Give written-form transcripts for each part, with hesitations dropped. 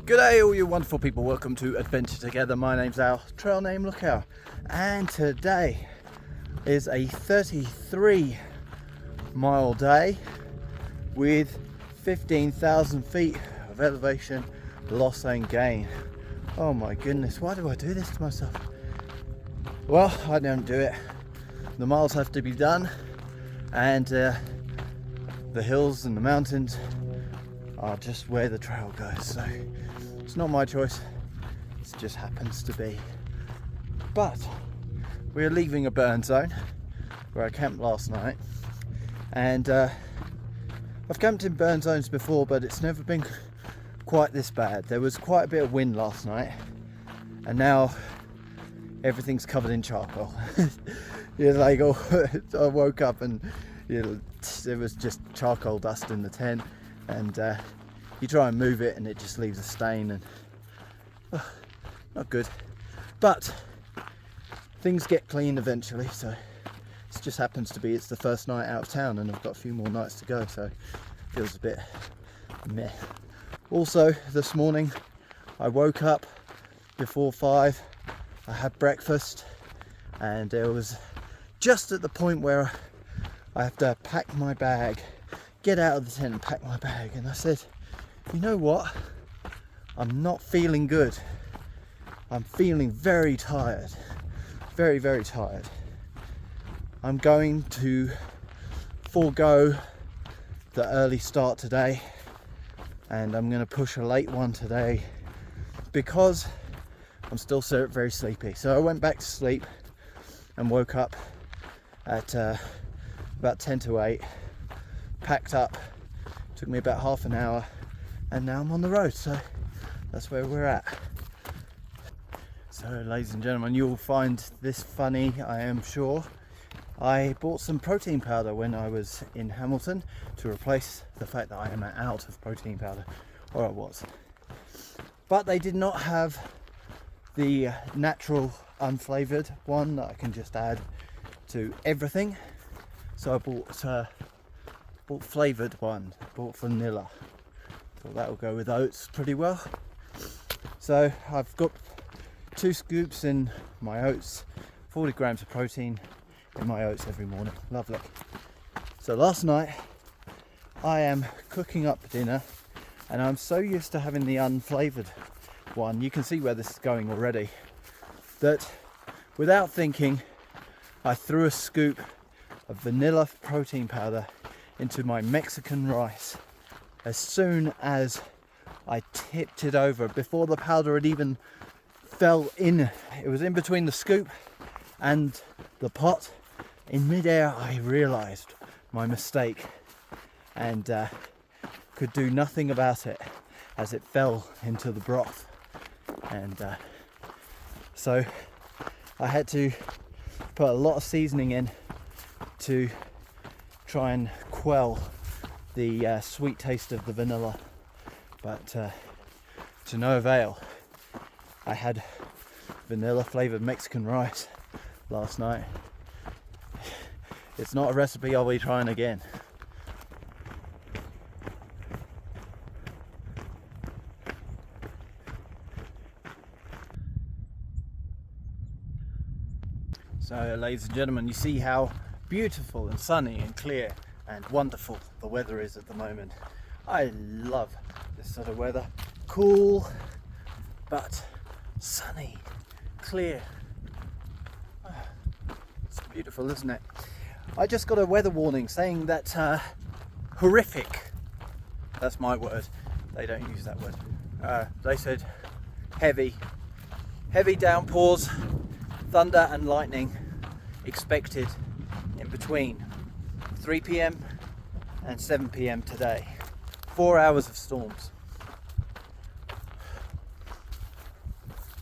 Good day all you wonderful people, welcome to Adventure Together. My name's Al, trail name Lookout, and today is a 33 mile day with 15,000 feet of elevation, loss and gain. Oh my goodness, why do I do this to myself? Well, I don't do it. The miles have to be done, and the hills and the mountains are just where the trail goes, so it's not my choice, it just happens to be. But we're leaving a burn zone where I camped last night, and I've camped in burn zones before, but it's never been quite this bad. There was quite a bit of wind last night, and now everything's covered in charcoal. I woke up and there was just charcoal dust in the tent, and you try and move it and it just leaves a stain, and not good. But things get clean eventually, so it just happens to be it's the first night out of town and I've got a few more nights to go, so it feels a bit meh. Also, this morning I woke up before 5, I had breakfast, and it was just at the point where I have to pack my bag, get out of the tent and pack my bag, and I said, you know what, I'm not feeling good. I'm feeling very tired, very tired. I'm going to forego the early start today, and I'm going to push a late one today because I'm still very sleepy. So I went back to sleep and woke up at about 10 to 8, packed up, took me about half an hour, and now I'm on the road, so that's where we're at. So ladies and gentlemen, you'll find this funny, I am sure. I bought some protein powder when I was in Hamilton to replace the fact that I am out of protein powder, or I was. But they did not have the natural unflavoured one that I can just add to everything, so I bought flavoured one, bought vanilla. Thought that will go with oats pretty well. So I've got 2 scoops in my oats, 40 grams of protein in my oats every morning. Lovely. So last night I am cooking up dinner, and I'm so used to having the unflavoured one, you can see where this is going already, that without thinking I threw a scoop of vanilla protein powder into my Mexican rice as soon as I tipped it over, before the powder had even fell in. It was in between the scoop and the pot. In midair I realised my mistake and could do nothing about it as it fell into the broth, and so I had to put a lot of seasoning in to try and quell the sweet taste of the vanilla, but to no avail. I had vanilla flavoured Mexican rice last night. It's not a recipe I'll be trying again. So ladies and gentlemen, you see how beautiful and sunny and clear and wonderful the weather is at the moment. I love this sort of weather. Cool, but sunny, clear. It's beautiful, isn't it? I just got a weather warning saying that horrific, that's my word, they don't use that word. They said heavy downpours, thunder and lightning expected in between 3 p.m. and 7 p.m. today. 4 hours of storms.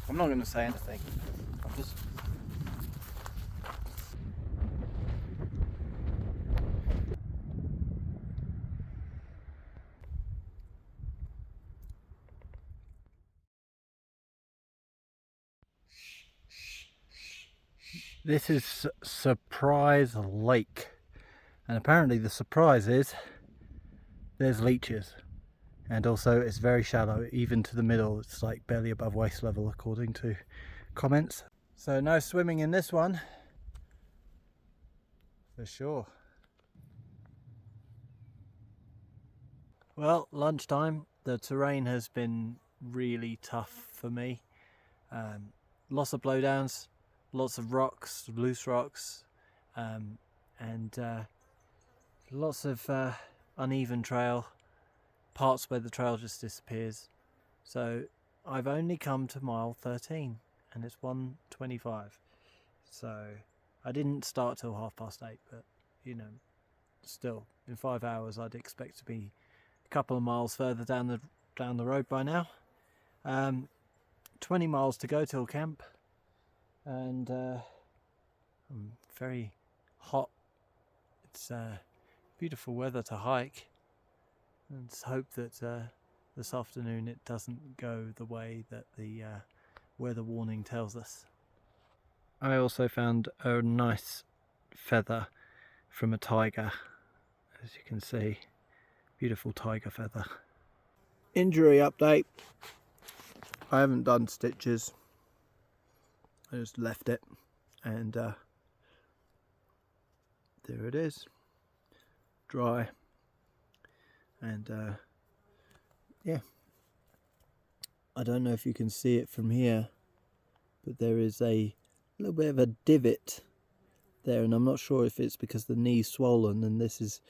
I'm not going to say anything. I'm just... This is Surprise Lake, and apparently the surprise is there's leeches. and also it's very shallow, even to the middle. It's like barely above waist level according to comments. So no swimming in this one for sure. Well, lunchtime. The terrain has been really tough for me. Lots of blowdowns, lots of rocks, loose rocks, and lots of uneven trail, parts where the trail just disappears. So I've only come to mile 13 and it's 1:25. So I didn't start till 8:30, but you know, still in 5 hours I'd expect to be a couple of miles further down the road by now. 20 miles to go till camp, and I'm very hot. It's beautiful weather to hike. Let's hope that this afternoon it doesn't go the way that the weather warning tells us. I also found a nice feather from a tiger, as you can see. Beautiful tiger feather. Injury update. I haven't done stitches. I just left it, and there it is, dry. And yeah, I don't know if you can see it from here, but there is a little bit of a divot there, and I'm not sure if it's because the knee's swollen and this is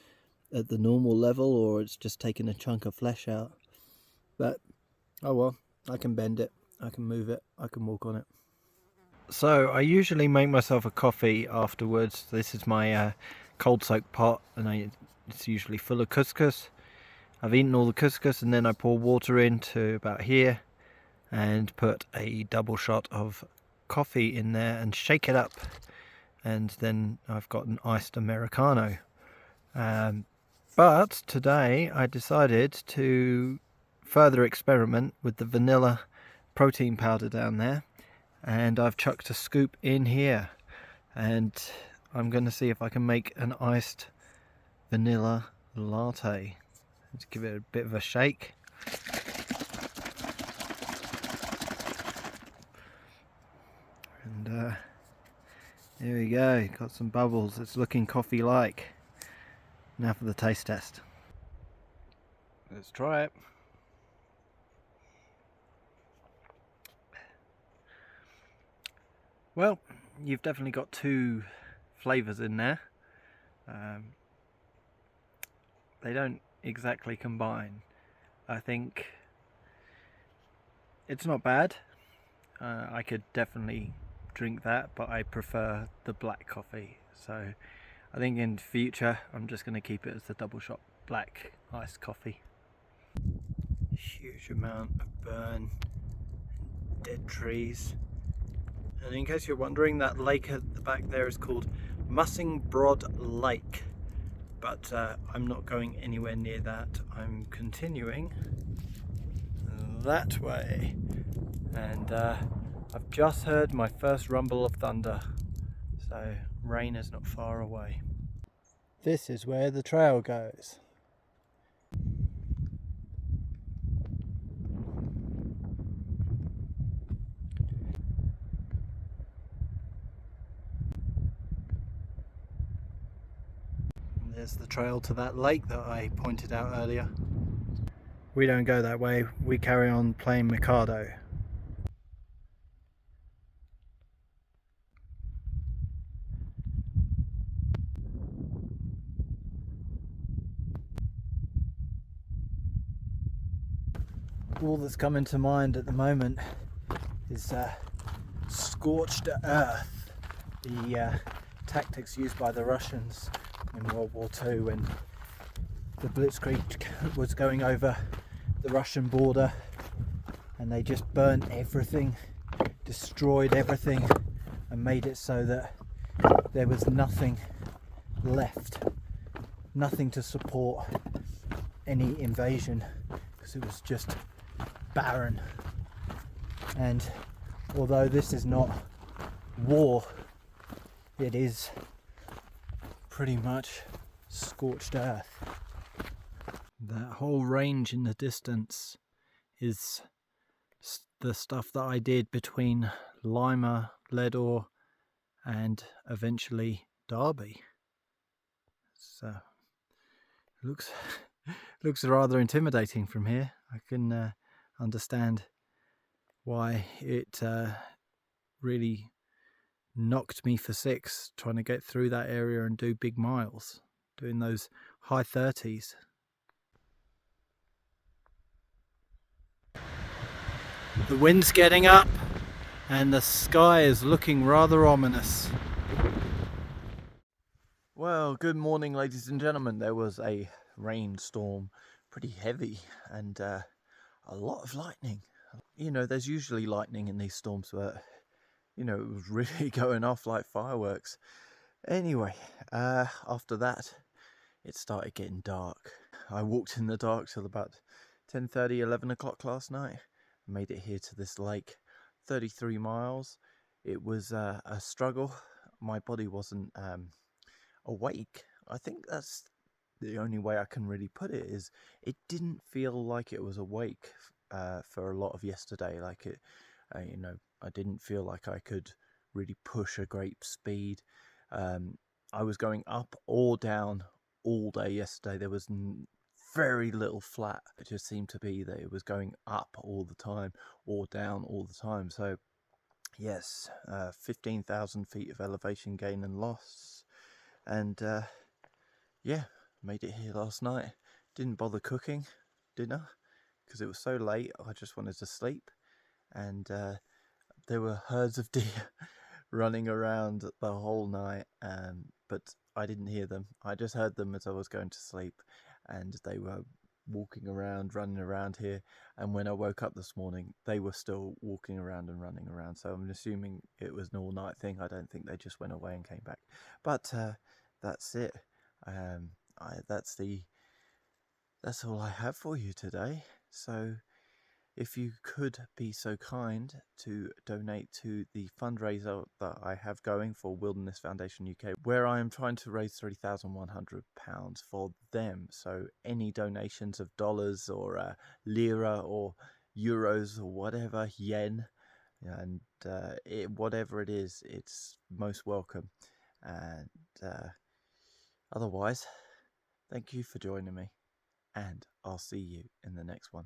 at the normal level, or it's just taken a chunk of flesh out. But oh well, I can bend it, I can move it, I can walk on it. So I usually make myself a coffee afterwards. This is my cold soaked pot, and it's usually full of couscous. I've eaten all the couscous, and then I pour water into about here and put a double shot of coffee in there and shake it up, and then I've got an iced Americano. But today I decided to further experiment with the vanilla protein powder down there, and I've chucked a scoop in here, and I'm going to see if I can make an iced vanilla latte. Let's give it a bit of a shake. And there we go, got some bubbles. It's looking coffee-like. Now for the taste test. Let's try it. Well, you've definitely got two flavours in there. They don't exactly combine. I think it's not bad. I could definitely drink that, but I prefer the black coffee. So I think in future I'm just going to keep it as the double shot black iced coffee. Huge amount of burn, dead trees. And in case you're wondering, that lake at the back there is called Mussingbroad Lake, but I'm not going anywhere near that. I'm continuing that way, and I've just heard my first rumble of thunder, so rain is not far away. This is where the trail goes. There's the trail to that lake that I pointed out earlier. We don't go that way, we carry on playing Mikado. All that's coming to mind at the moment is scorched earth, the tactics used by the Russians in World War II when the Blitzkrieg was going over the Russian border, and they just burnt everything, destroyed everything, and made it so that there was nothing left, nothing to support any invasion, because it was just barren. And although this is not war, it is pretty much scorched earth. That whole range in the distance is the stuff that I did between Lima, Ledor, and eventually Derby. So it looks rather intimidating from here. I can understand why it really knocked me for 6 trying to get through that area and do big miles, doing those high 30s. The wind's getting up and the sky is looking rather ominous. Well, good morning, ladies and gentlemen. There was a rainstorm, pretty heavy, and a lot of lightning. You know, there's usually lightning in these storms, but you know, it was really going off like fireworks. Anyway, after that, it started getting dark. I walked in the dark till about 10:30, 11 o'clock last night. Made it here to this lake, 33 miles. It was a struggle. My body wasn't awake. I think that's the only way I can really put it, is it didn't feel like it was awake for a lot of yesterday. Like it, you know, I didn't feel like I could really push a great speed. I was going up or down all day yesterday. There was very little flat. It just seemed to be that it was going up all the time or down all the time. So yes, 15,000 feet of elevation gain and loss. And yeah, made it here last night. Didn't bother cooking dinner because it was so late. I just wanted to sleep. And there were herds of deer running around the whole night, but I didn't hear them. I just heard them as I was going to sleep, and they were walking around, running around here. And when I woke up this morning, they were still walking around and running around. So I'm assuming it was an all-night thing. I don't think they just went away and came back. But that's it. That's all I have for you today. So if you could be so kind to donate to the fundraiser that I have going for Widerness Foundation UK, where I am trying to raise £3,100 for them. So any donations of dollars or lira or euros or whatever, yen, and whatever it is, it's most welcome. And otherwise, thank you for joining me, and I'll see you in the next one.